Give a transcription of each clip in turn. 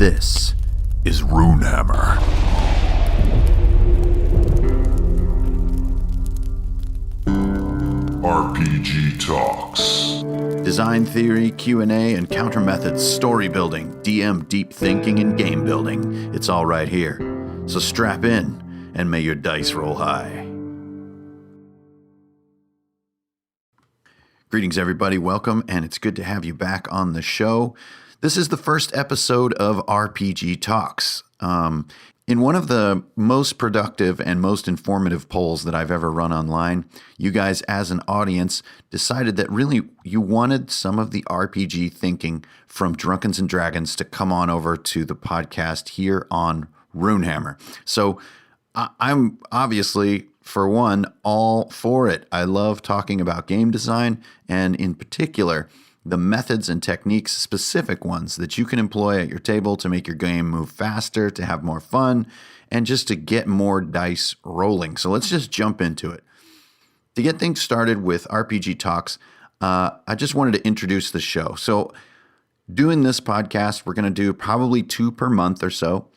This is Runehammer. RPG Talks. Design theory, Q&A, and counter methods, story building, DM deep thinking, and game building. It's all right here. So strap in, and may your dice roll high. Greetings, everybody. Welcome, and it's good to have you back on the show. This is the first episode of RPG Talks. In one of the most productive and most informative polls that I've ever run online, you guys as an audience decided that really you wanted some of the RPG thinking from Drunkards and Dragons to come on over to the podcast here on Runehammer. So I'm obviously, for one, all for it. I love talking about game design, and in particular, the methods and techniques, specific ones that you can employ at your table to make your game move faster, to have more fun, and just to get more dice rolling. So let's just jump into it. To get things started with RPG Talks, I just wanted to introduce the show. So doing this podcast, we're going to do probably 2 per month or so,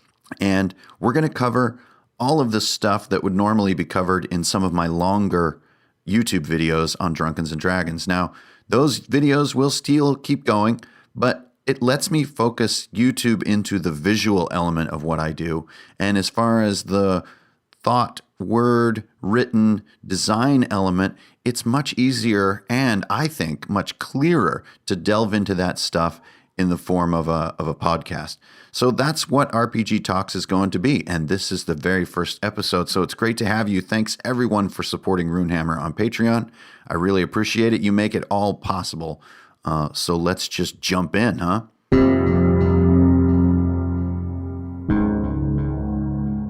and we're going to cover all of the stuff that would normally be covered in some of my longer YouTube videos on Drunkards and Dragons. Now, those videos will still keep going, but it lets me focus YouTube into the visual element of what I do. And as far as the thought, word, written, design element, it's much easier and I think much clearer to delve into that stuff in the form of a podcast. So that's what RPG Talks is going to be. And this is the very first episode. So it's great to have you. Thanks everyone for supporting Runehammer on Patreon. I really appreciate it. You make it all possible. So let's just jump in, huh?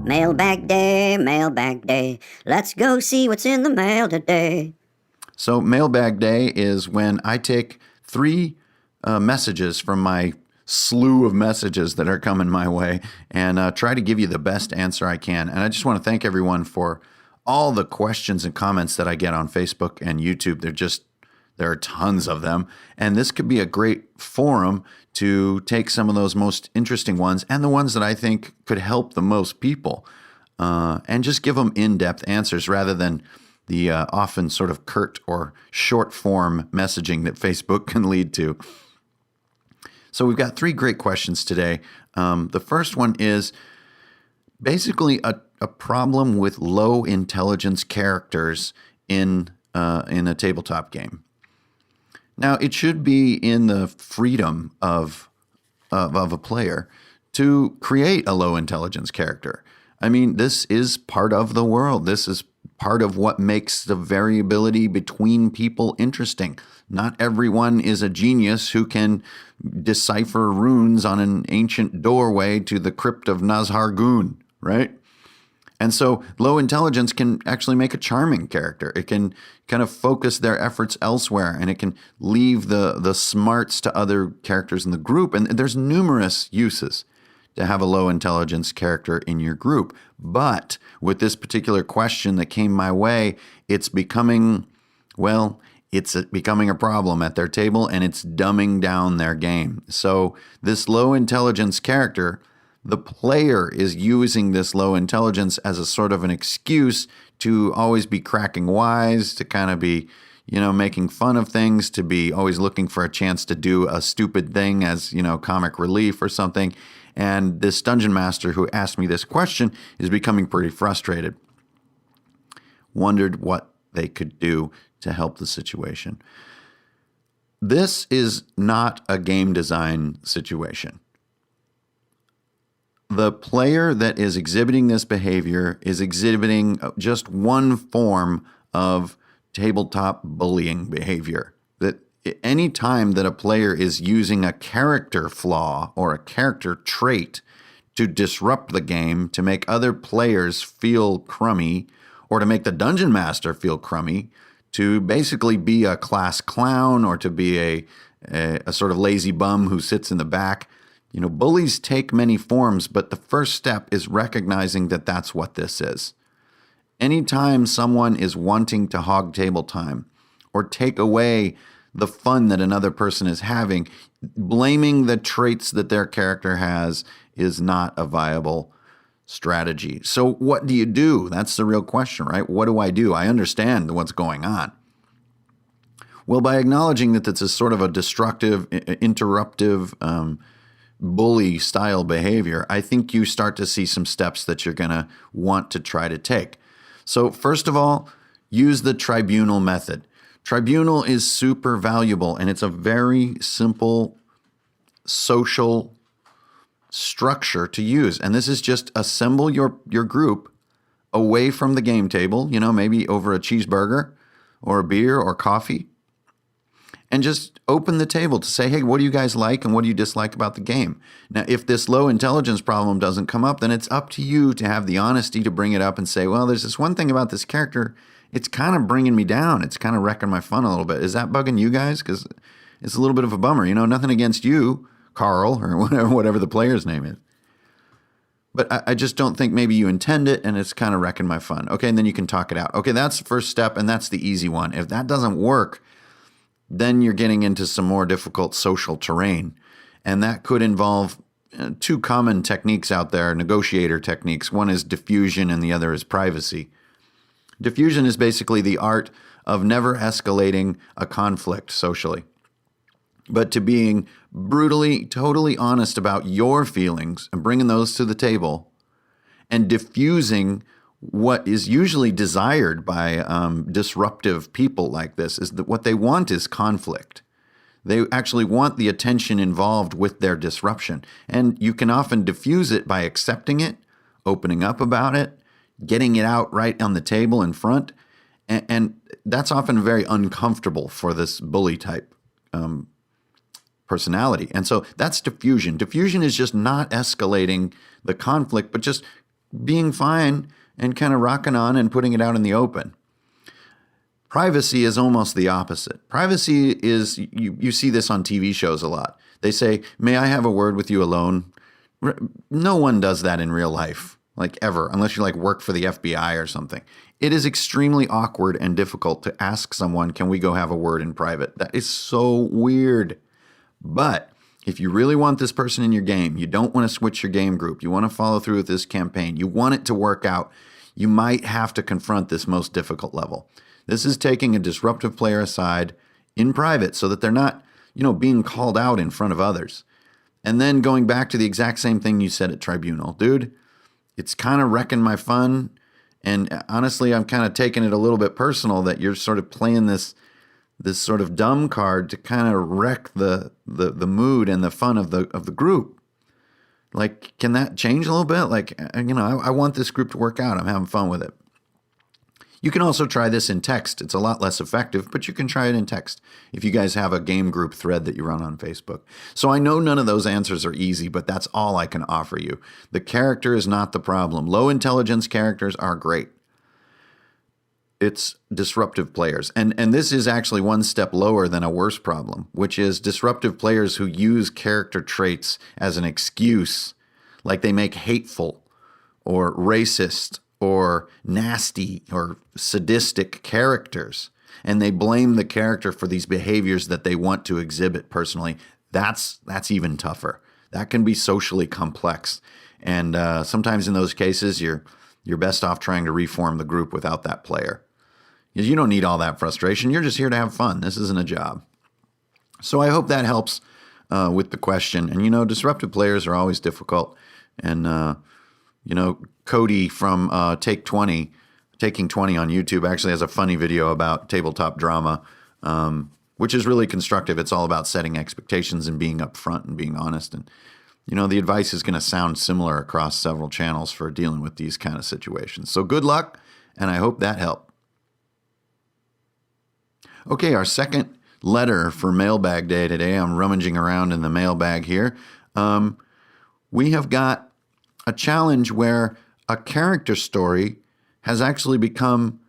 Mailbag day. Let's go see what's in the mail today. So Mailbag Day is when I take 3 messages from my slew of messages that are coming my way and try to give you the best answer I can. And I just want to thank everyone for all the questions and comments that I get on Facebook and YouTube. There are tons of them. And this could be a great forum to take some of those most interesting ones and the ones that I think could help the most people and just give them in-depth answers rather than the often sort of curt or short form messaging that Facebook can lead to. So we've got 3 great questions today. The first one is basically a problem with low intelligence characters in a tabletop game. Now, it should be in the freedom of a player to create a low intelligence character. I mean, this is part of the world. This is part of what makes the variability between people interesting. Not everyone is a genius who can decipher runes on an ancient doorway to the crypt of Nazhargun, right? And so low intelligence can actually make a charming character. It can kind of focus their efforts elsewhere, and it can leave the smarts to other characters in the group. And there's numerous uses to have a low intelligence character in your group. But with this particular question that came my way, it's becoming a problem at their table, and it's dumbing down their game. So this low intelligence character, the player is using this low intelligence as a sort of an excuse to always be cracking wise, to kind of be, making fun of things, to be always looking for a chance to do a stupid thing as, comic relief or something. And this dungeon master who asked me this question is becoming pretty frustrated. Wondered what they could do to help the situation. This is not a game design situation. The player that is exhibiting this behavior is exhibiting just one form of tabletop bullying behavior. That any time that a player is using a character flaw or a character trait to disrupt the game, to make other players feel crummy, or to make the dungeon master feel crummy, to basically be a class clown or to be a sort of lazy bum who sits in the back. Bullies take many forms, but the first step is recognizing that that's what this is. Anytime someone is wanting to hog table time or take away the fun that another person is having. Blaming the traits that their character has is not a viable strategy. So what do you do? That's the real question, right? What do I do? I understand what's going on. Well, by acknowledging that this is sort of a destructive, interruptive, bully style behavior, I think you start to see some steps that you're going to want to try to take. So first of all, use the tribunal method. Tribunal is super valuable, and it's a very simple social structure to use. And this is just assemble your group away from the game table, maybe over a cheeseburger or a beer or coffee, and just open the table to say, hey, what do you guys like and what do you dislike about the game? Now, if this low intelligence problem doesn't come up, then it's up to you to have the honesty to bring it up and say, well, there's this one thing about this character. It's kind of bringing me down. It's kind of wrecking my fun a little bit. Is that bugging you guys? Because it's a little bit of a bummer. Nothing against you, Carl, or whatever the player's name is. But I just don't think maybe you intend it, and it's kind of wrecking my fun. Okay, and then you can talk it out. Okay, that's the first step, and that's the easy one. If that doesn't work, then you're getting into some more difficult social terrain. And that could involve two common techniques out there, negotiator techniques. One is diffusion and the other is privacy. Diffusion is basically the art of never escalating a conflict socially, but to being brutally, totally honest about your feelings and bringing those to the table and diffusing what is usually desired by disruptive people like this is that what they want is conflict. They actually want the attention involved with their disruption. And you can often diffuse it by accepting it, opening up about it, getting it out right on the table in front. And that's often very uncomfortable for this bully type personality. And so that's diffusion. Diffusion is just not escalating the conflict, but just being fine and kind of rocking on and putting it out in the open. Privacy is almost the opposite. Privacy is, you see this on TV shows a lot. They say, may I have a word with you alone? No one does that in real life, like ever, unless you work for the FBI or something. It is extremely awkward and difficult to ask someone, can we go have a word in private? That is so weird. But if you really want this person in your game, you don't want to switch your game group, you want to follow through with this campaign, you want it to work out, you might have to confront this most difficult level. This is taking a disruptive player aside in private so that they're not, being called out in front of others. And then going back to the exact same thing you said at Tribunal. Dude, it's kind of wrecking my fun. And honestly, I'm kind of taking it a little bit personal that you're sort of playing this sort of dumb card to kind of wreck the mood and the fun of the group. Can that change a little bit? I want this group to work out. I'm having fun with it. You can also try this in text. It's a lot less effective, but you can try it in text if you guys have a game group thread that you run on Facebook. So I know none of those answers are easy, but that's all I can offer you. The character is not the problem. Low intelligence characters are great. It's disruptive players. And this is actually one step lower than a worse problem, which is disruptive players who use character traits as an excuse, like they make hateful or racist or nasty or sadistic characters, and they blame the character for these behaviors that they want to exhibit personally. That's even tougher. That can be socially complex. And sometimes in those cases, you're best off trying to reform the group without that player. You don't need all that frustration. You're just here to have fun. This isn't a job. So I hope that helps with the question. And, disruptive players are always difficult. And, Cody from Taking 20 on YouTube actually has a funny video about tabletop drama, which is really constructive. It's all about setting expectations and being upfront and being honest. And, the advice is going to sound similar across several channels for dealing with these kind of situations. So good luck, and I hope that helped. Okay, our second letter for Mailbag Day today. I'm rummaging around in the mailbag here. We have got a challenge where a character story has actually become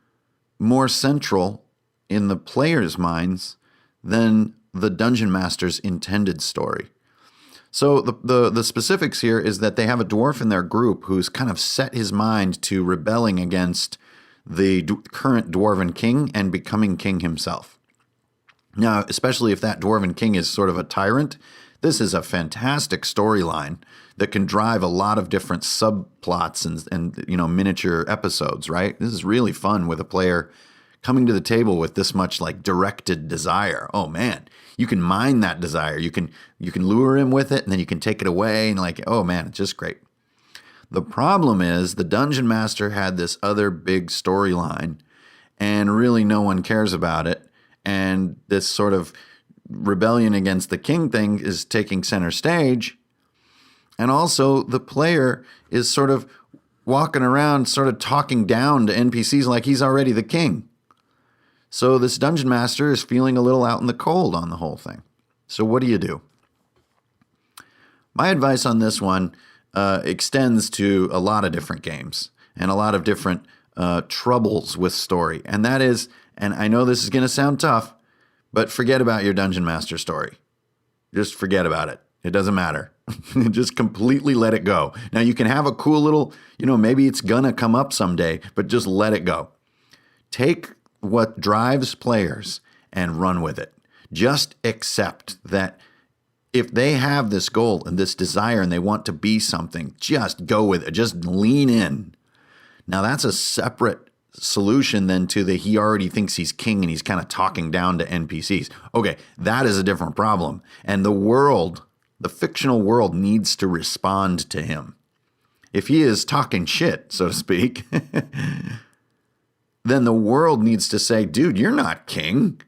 more central in the players' minds than the Dungeon Master's intended story. So the specifics here is that they have a dwarf in their group who's kind of set his mind to rebelling against the current dwarven king and becoming king himself. Now, especially if that Dwarven King is sort of a tyrant, this is a fantastic storyline that can drive a lot of different subplots and miniature episodes, right? This is really fun with a player coming to the table with this much like directed desire. Oh man, you can mine that desire. You can lure him with it, and then you can take it away, and like, oh man, it's just great. The problem is the Dungeon Master had this other big storyline, and really no one cares about it. And this sort of rebellion against the king thing is taking center stage. And also the player is sort of walking around, sort of talking down to NPCs like he's already the king. So this Dungeon Master is feeling a little out in the cold on the whole thing. So what do you do? My advice on this one extends to a lot of different games and a lot of different troubles with story. And that is, and I know this is going to sound tough, but forget about your Dungeon Master story. Just forget about it. It doesn't matter. Just completely let it go. Now you can have a cool little, maybe it's gonna come up someday, but just let it go. Take what drives players and run with it. Just accept that if they have this goal and this desire and they want to be something, just go with it. Just lean in. Now that's a separate solution than to the he already thinks he's king and he's kind of talking down to NPCs. Okay, that is a different problem. And the fictional world needs to respond to him. If he is talking shit, so to speak, then the world needs to say, dude, you're not king.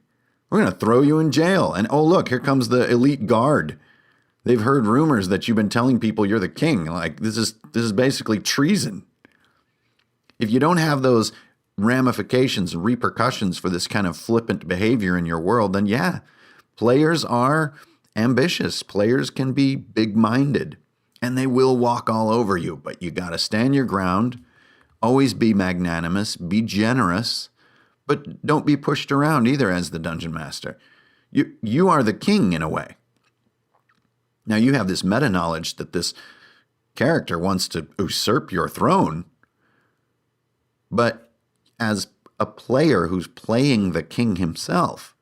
We're going to throw you in jail. And oh, look, here comes the elite guard. They've heard rumors that you've been telling people you're the king. Like, this is basically treason. If you don't have those ramifications and repercussions for this kind of flippant behavior in your world, then yeah, players are ambitious. Players can be big-minded, and they will walk all over you, but you got to stand your ground, always be magnanimous, be generous, but don't be pushed around either as the Dungeon Master. You are the king in a way. Now you have this meta-knowledge that this character wants to usurp your throne, but as a player who's playing the king himself,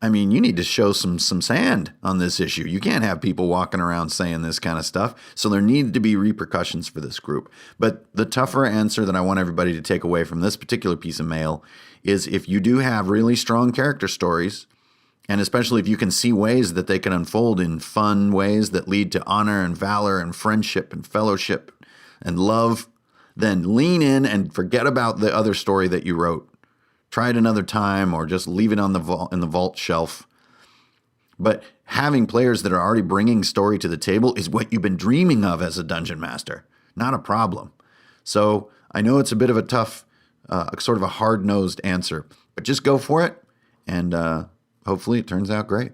I mean, you need to show some sand on this issue. You can't have people walking around saying this kind of stuff. So there need to be repercussions for this group. But the tougher answer that I want everybody to take away from this particular piece of mail is if you do have really strong character stories, and especially if you can see ways that they can unfold in fun ways that lead to honor and valor and friendship and fellowship and love, then lean in and forget about the other story that you wrote. Try it another time or just leave it on in the vault shelf. But having players that are already bringing story to the table is what you've been dreaming of as a Dungeon Master, not a problem. So I know it's a bit of a tough, sort of a hard-nosed answer, but just go for it, and hopefully it turns out great.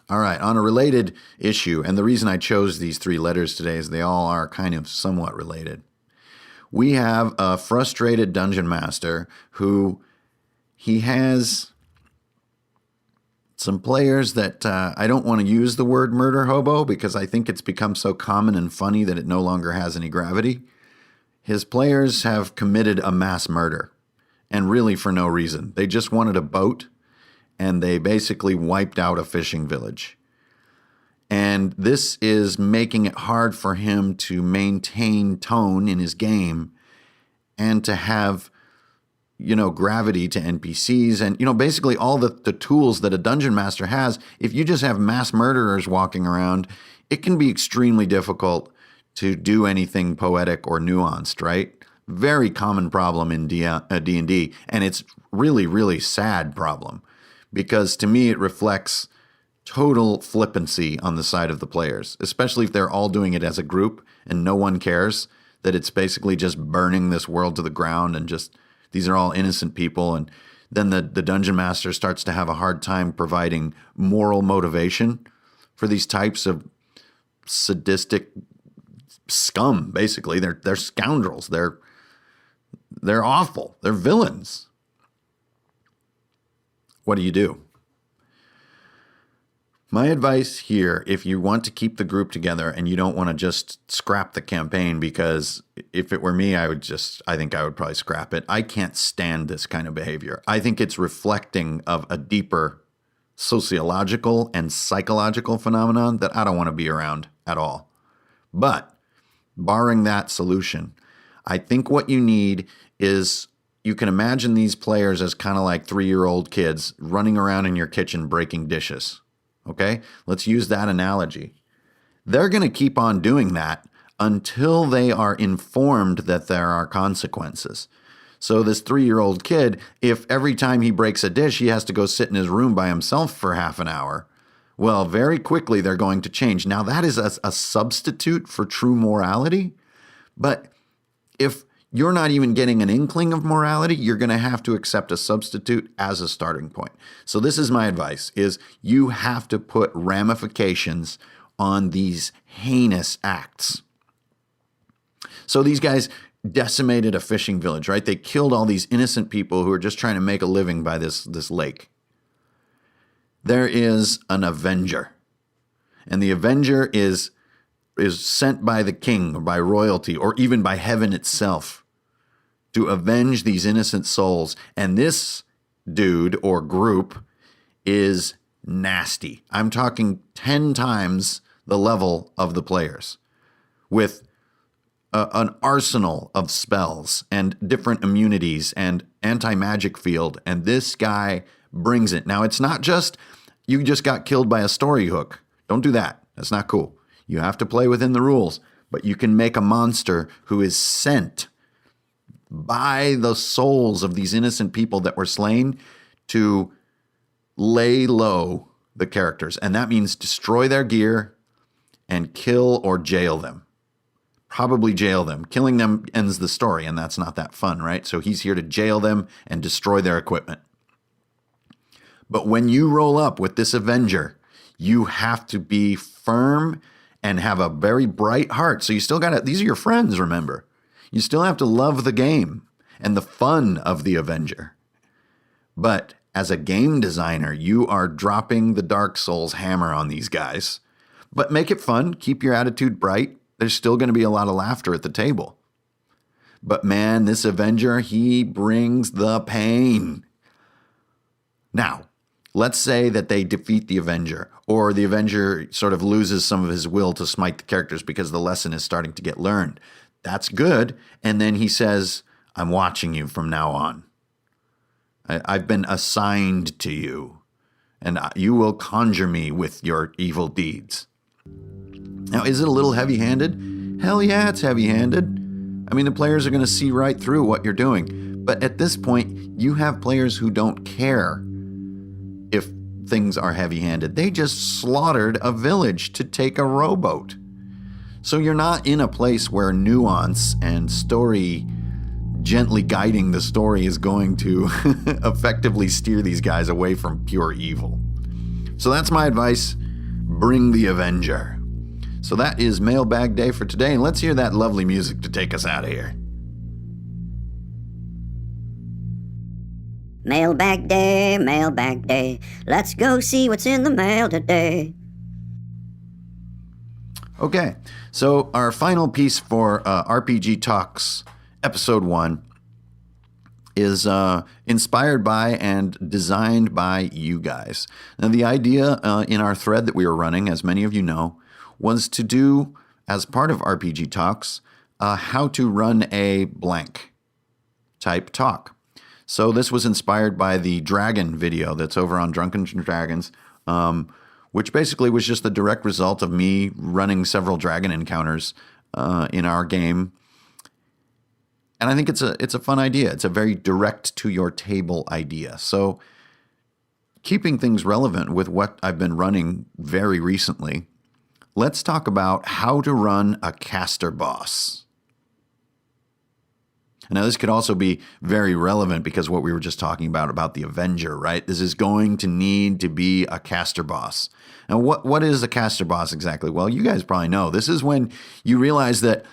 All right, on a related issue, and the reason I chose these 3 letters today is they all are kind of somewhat related. We have a frustrated Dungeon Master who he has some players that I don't want to use the word murder hobo because I think it's become so common and funny that it no longer has any gravity. His players have committed a mass murder, and really for no reason. They just wanted a boat, and they basically wiped out a fishing village. And this is making it hard for him to maintain tone in his game and to have, gravity to NPCs and, basically all the tools that a Dungeon Master has. If you just have mass murderers walking around, it can be extremely difficult to do anything poetic or nuanced, right? Very common problem in D&D, and it's really, really sad problem because to me it reflects total flippancy on the side of the players, especially if they're all doing it as a group and no one cares that it's basically just burning this world to the ground and just these are all innocent people. And then the Dungeon Master starts to have a hard time providing moral motivation for these types of sadistic scum. Basically, they're scoundrels. They're awful. They're villains. What do you do? My advice here, if you want to keep the group together and you don't want to just scrap the campaign, because if it were me, I think I would probably scrap it. I can't stand this kind of behavior. I think it's reflecting of a deeper sociological and psychological phenomenon that I don't want to be around at all. But barring that solution, I think what you need is, you can imagine these players as kind of like 3-year-old kids running around in your kitchen breaking dishes. Okay, let's use that analogy. They're going to keep on doing that until they are informed that there are consequences. So this 3-year-old kid, if every time he breaks a dish, he has to go sit in his room by himself for half an hour, well, very quickly they're going to change. Now, that is a substitute for true morality. But if you're not even getting an inkling of morality, you're going to have to accept a substitute as a starting point. So this is my advice, is you have to put ramifications on these heinous acts. So these guys decimated a fishing village, right? They killed all these innocent people who are just trying to make a living by this lake. There is an avenger. And the avenger is sent by the king or by royalty or even by heaven itself to avenge these innocent souls. And this dude or group is nasty. I'm talking 10 times the level of the players, with an arsenal of spells and different immunities and anti-magic field. And this guy brings it. Now, it's not just you just got killed by a story hook. Don't do that. That's not cool. You have to play within the rules. But you can make a monster who is sent by the souls of these innocent people that were slain to lay low the characters. And that means destroy their gear and kill or jail them. Probably jail them. Killing them ends the story, and that's not that fun, right? So he's here to jail them and destroy their equipment. But when you roll up with this Avenger, you have to be firm and have a very bright heart. So you still got to, these are your friends, remember. You still have to love the game and the fun of the Avenger. But as a game designer, you are dropping the Dark Souls hammer on these guys. But make it fun. Keep your attitude bright. There's still going to be a lot of laughter at the table. But man, this Avenger, he brings the pain. Now, let's say that they defeat the Avenger, or the Avenger sort of loses some of his will to smite the characters because the lesson is starting to get learned. That's good. And then he says, I'm watching you from now on. I've been assigned to you, and you will conjure me with your evil deeds. Now, is it a little heavy-handed? Hell yeah, it's heavy-handed. I mean, the players are going to see right through what you're doing. But at this point, you have players who don't care if things are heavy-handed. They just slaughtered a village to take a rowboat. So you're not in a place where nuance and story, gently guiding the story, is going to effectively steer these guys away from pure evil. So that's my advice. Bring the Avenger. So that is Mailbag Day for today, and let's hear that lovely music to take us out of here. Mailbag Day, Mailbag Day. Let's go see what's in the mail today. Okay, so our final piece for RPG Talks Episode 1 is inspired by and designed by you guys. Now, the idea in our thread that we were running, as many of you know, was to do, as part of RPG Talks, how to run a blank type talk. So this was inspired by the dragon video that's over on Drunken Dragons, which basically was just the direct result of me running several dragon encounters in our game. And I think it's a fun idea. It's a very direct to your table idea. So keeping things relevant with what I've been running very recently, let's talk about how to run a caster boss. Now, this could also be very relevant because what we were just talking about the Avenger, right? This is going to need to be a caster boss. Now, what is a caster boss exactly? Well, you guys probably know. This is when you realize that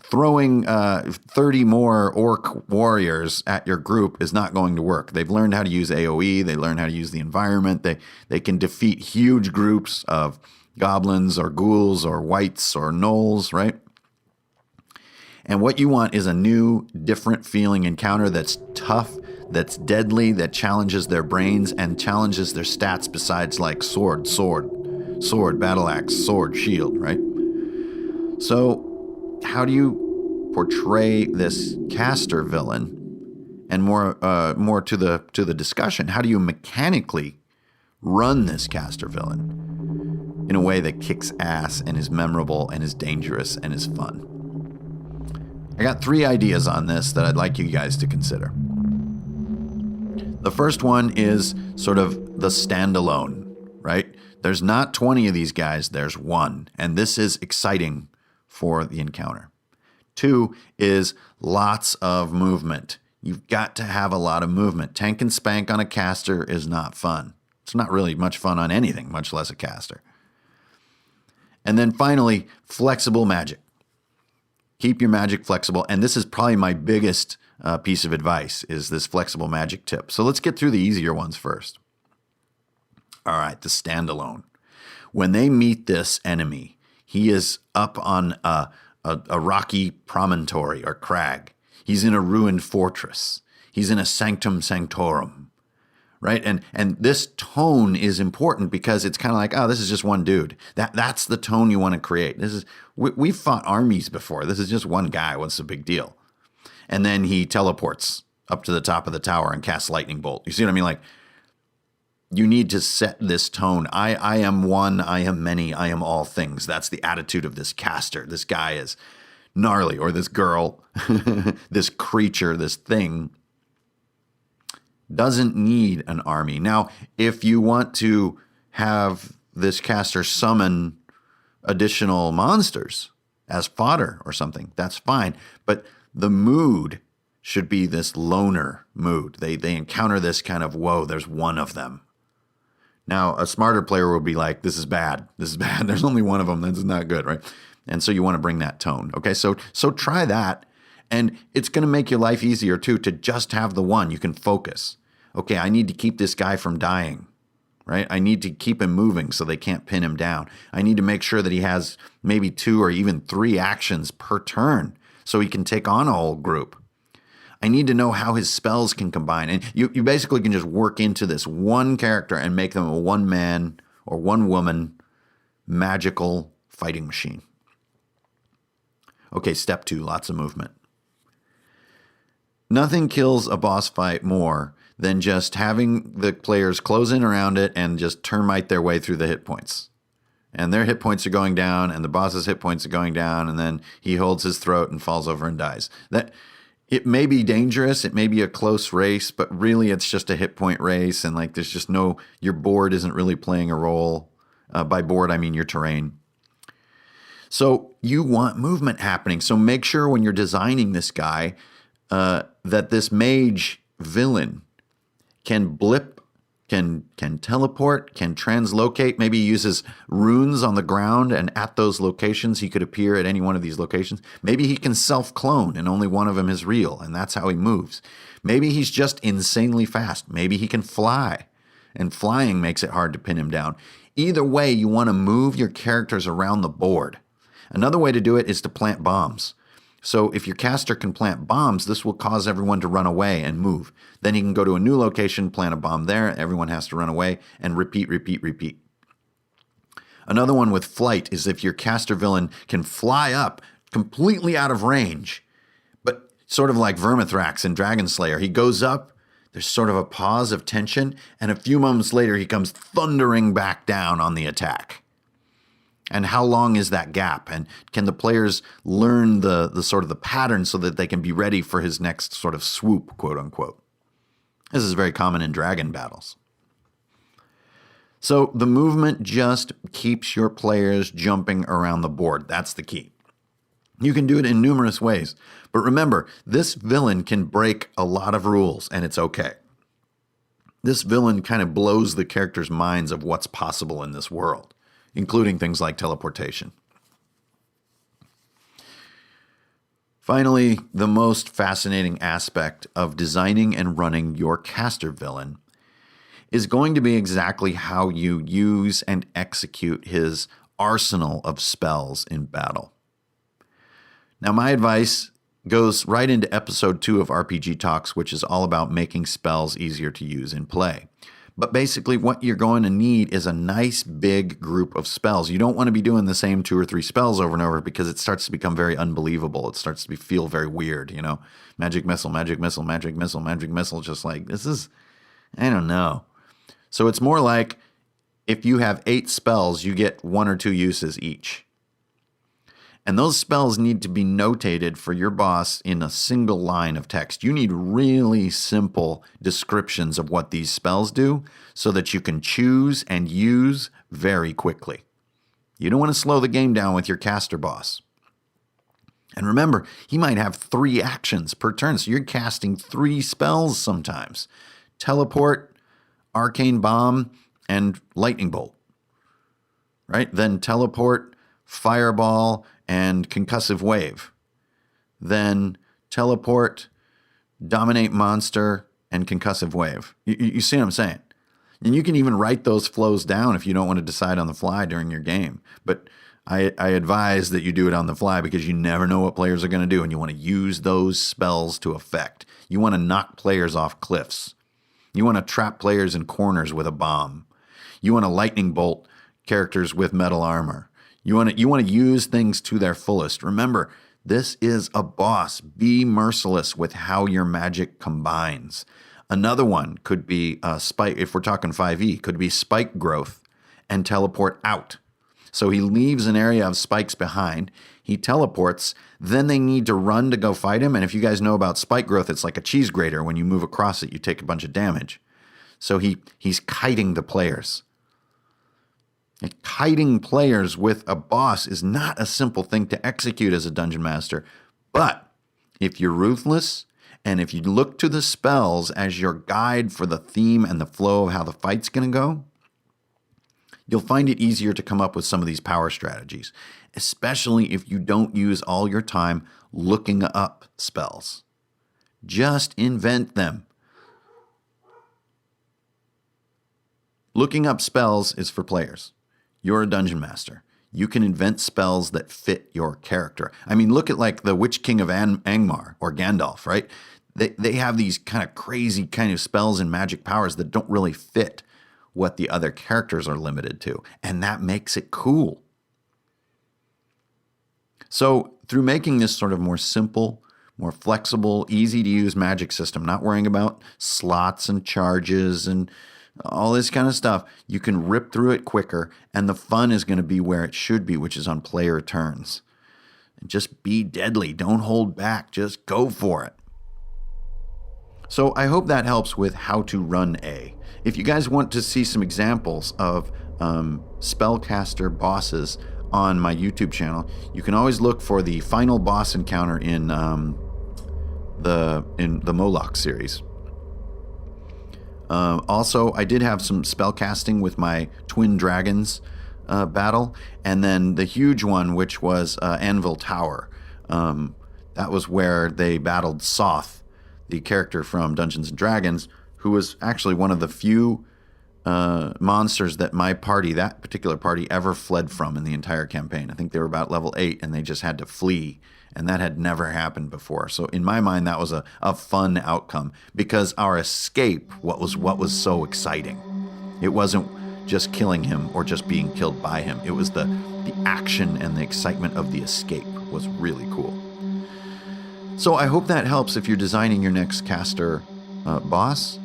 throwing 30 more orc warriors at your group is not going to work. They've learned how to use AoE. They learn how to use the environment. They can defeat huge groups of goblins or ghouls or wights or gnolls, right? And what you want is a new, different feeling encounter that's tough, that's deadly, that challenges their brains and challenges their stats besides like sword, battle axe, sword, shield, right? So how do you portray this caster villain? And more to the discussion, how do you mechanically run this caster villain in a way that kicks ass and is memorable and is dangerous and is fun? I got 3 ideas on this that I'd like you guys to consider. The first one is sort of the standalone, right? There's not 20 of these guys, there's 1. And this is exciting for the encounter. 2 is lots of movement. You've got to have a lot of movement. Tank and spank on a caster is not fun. It's not really much fun on anything, much less a caster. And then finally, flexible magic. Keep your magic flexible. And this is probably my biggest piece of advice, is this flexible magic tip. So let's get through the easier ones first. All right, the standalone. When they meet this enemy, he is up on a rocky promontory or crag. He's in a ruined fortress. He's in a sanctum sanctorum, right? And this tone is important because it's kind of like, oh, this is just one dude. That's the tone you want to create. We've fought armies before. This is just one guy. What's the big deal? And then he teleports up to the top of the tower and casts lightning bolt. You see what I mean? Like, you need to set this tone. I am one, I am many, I am all things. That's the attitude of this caster. This guy is gnarly, or this girl, this creature, this thing doesn't need an army. Now, if you want to have this caster summon additional monsters as fodder or something, that's fine. But the mood should be this loner mood. They encounter this kind of, whoa, there's one of them. Now, a smarter player will be like, this is bad. This is bad. There's only one of them. This is not good, right? And so you want to bring that tone. Okay, so try that. And it's going to make your life easier, too, to just have the one. You can focus. Okay, I need to keep this guy from dying, right? I need to keep him moving so they can't pin him down. I need to make sure that he has maybe 2 or even 3 actions per turn so he can take on a whole group. I need to know how his spells can combine. And you basically can just work into this one character and make them a one-man or one-woman magical fighting machine. Okay, step 2, lots of movement. Nothing kills a boss fight more than just having the players close in around it and just termite their way through the hit points. And their hit points are going down, and the boss's hit points are going down, and then he holds his throat and falls over and dies. It may be dangerous, it may be a close race, but really it's just a hit point race, and like there's just your board isn't really playing a role. By board, I mean your terrain. So you want movement happening. So make sure when you're designing this guy that this mage villain can blip, can teleport, can translocate. Maybe he uses runes on the ground, and at those locations he could appear at any one of these locations. Maybe he can self-clone and only one of them is real, and that's how he moves. Maybe he's just insanely fast. Maybe he can fly, and flying makes it hard to pin him down. Either way, you want to move your characters around the board. Another way to do it is to plant bombs. So if your caster can plant bombs, this will cause everyone to run away and move. Then he can go to a new location, plant a bomb there, everyone has to run away, and repeat. Another one with flight is if your caster villain can fly up completely out of range, but sort of like Vermithrax in Dragon Slayer. He goes up, there's sort of a pause of tension, and a few moments later he comes thundering back down on the attack. And how long is that gap? And can the players learn the sort of the pattern so that they can be ready for his next sort of swoop, quote unquote? This is very common in dragon battles. So the movement just keeps your players jumping around the board. That's the key. You can do it in numerous ways. But remember, this villain can break a lot of rules, and it's okay. This villain kind of blows the characters' minds of what's possible in this world, including things like teleportation. Finally, the most fascinating aspect of designing and running your caster villain is going to be exactly how you use and execute his arsenal of spells in battle. Now, my advice goes right into episode 2 of RPG Talks, which is all about making spells easier to use in play. But basically, what you're going to need is a nice big group of spells. You don't want to be doing the same 2 or 3 spells over and over because it starts to become very unbelievable. It starts to feel very weird, you know? Magic missile, magic missile, magic missile, magic missile. Just like, this is, I don't know. So it's more like if you have 8 spells, you get 1 or 2 uses each. And those spells need to be notated for your boss in a single line of text. You need really simple descriptions of what these spells do so that you can choose and use very quickly. You don't want to slow the game down with your caster boss. And remember, he might have 3 actions per turn, so you're casting 3 spells sometimes. Teleport, Arcane Bomb, and Lightning Bolt. Right? Then teleport, Fireball, and Concussive Wave. Then teleport, Dominate Monster, and Concussive Wave. You see what I'm saying? And you can even write those flows down if you don't want to decide on the fly during your game. But I advise that you do it on the fly because you never know what players are going to do, and you want to use those spells to effect. You want to knock players off cliffs. You want to trap players in corners with a bomb. You want to lightning bolt characters with metal armor. You want to use things to their fullest. Remember, this is a boss. Be merciless with how your magic combines. Another one could be spike. If we're talking 5e, could be spike growth and teleport out. So he leaves an area of spikes behind. He teleports. Then they need to run to go fight him. And if you guys know about spike growth, it's like a cheese grater. When you move across it, you take a bunch of damage. So he's kiting the players. And kiting players with a boss is not a simple thing to execute as a dungeon master. But if you're ruthless, and if you look to the spells as your guide for the theme and the flow of how the fight's going to go, you'll find it easier to come up with some of these power strategies, especially if you don't use all your time looking up spells. Just invent them. Looking up spells is for players. You're a dungeon master. You can invent spells that fit your character. I mean, look at like the Witch King of Angmar or Gandalf, right? They have these kind of crazy kind of spells and magic powers that don't really fit what the other characters are limited to. And that makes it cool. So through making this sort of more simple, more flexible, easy to use magic system, not worrying about slots and charges and all this kind of stuff, you can rip through it quicker, and the fun is going to be where it should be, which is on player turns. And just be deadly. Don't hold back. Just go for it. So I hope that helps with how to run A. If you guys want to see some examples of spellcaster bosses on my YouTube channel, you can always look for the final boss encounter in the Moloch series. Also, I did have some spell casting with my Twin Dragons battle, and then the huge one, which was Anvil Tower. That was where they battled Soth, the character from Dungeons & Dragons, who was actually one of the few monsters that my party, that particular party, ever fled from in the entire campaign. I think they were about level 8, and they just had to flee. And that had never happened before. So in my mind, that was a fun outcome because our escape what was so exciting. It wasn't just killing him or just being killed by him. It was the action and the excitement of the escape was really cool. So I hope that helps if you're designing your next caster boss.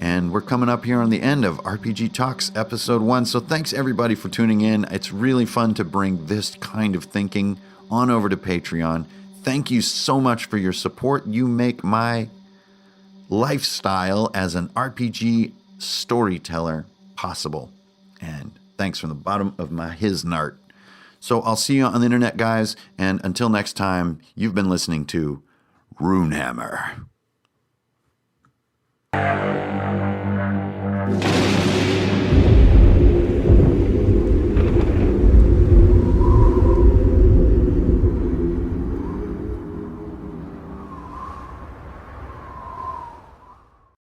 And we're coming up here on the end of RPG Talks episode 1. So thanks everybody for tuning in. It's really fun to bring this kind of thinking on over to Patreon. Thank you so much for your support. You make my lifestyle as an RPG storyteller possible. And thanks from the bottom of my hiznart. So I'll see you on the internet, guys. And until next time, you've been listening to Runehammer.